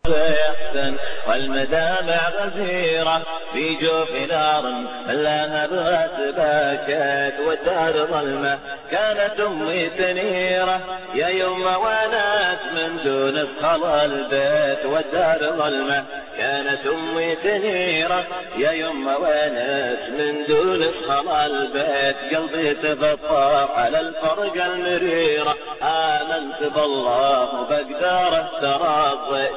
يحزن والمدامع غزيرة في جوف نار ملاها بها تباكت والدار ظلمة كانت أمي سنيرة يا يمه وناس من دون خلا البيت والدار ظلمة كانت أمي سنيرة يا يمه وناس من دون خلا البيت قلبي تبطر على الفرقة المريرة آمنت بالله وبقداره تراضي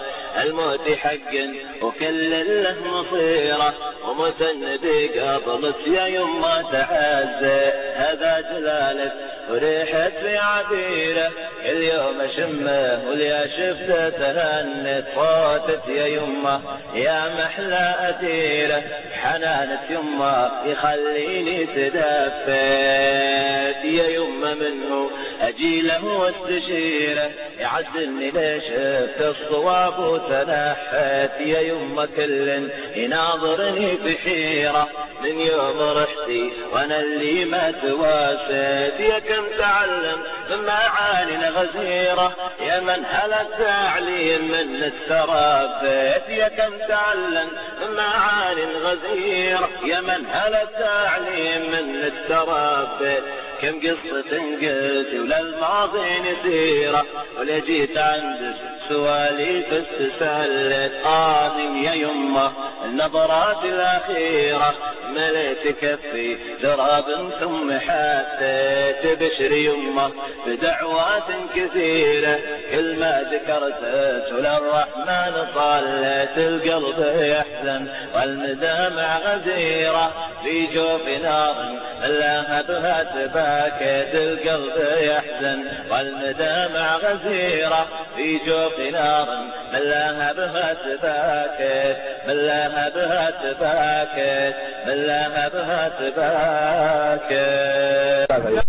الموت حق وكل له مصيره ومسندي قبلت يا يمه تعزي هذا جلالك وريحت في عبيره اليوم شمه واليا شفته تهنت فوتت يا يمه يا محلى أثيره حنانة يمه يخليني تدفت يا يمه منه أجيله واستشيره يعزلني ليش شفت الصواب وتنحت يا يمه كل يناظرني بحيرة من يوم رحتي وانا اللي ما تواسيت يا كم تعلم من معاني غزيرة يا من هل التعليم من الترابيت يا كم تعلم من معاني غزيرة يا من هل التعليم من الترابيت كم قصة قلت ولا الماضي نسيرة ولا جيت عند سوالي فاستسألت يا يمه النظرات الأخيرة مليت كفي تراب ثم حسيت بشر يمه بدعوات كثيرة كل ما ذكرت للرحمن صليت القلب يحزن والمدامع غزيرة في جوف نار ملاها بها تباكت القلب يحزن والمدامع غزيرة في جوف نار ملاها بها تباكت ملاها بها تباكت ملاها بها تباكت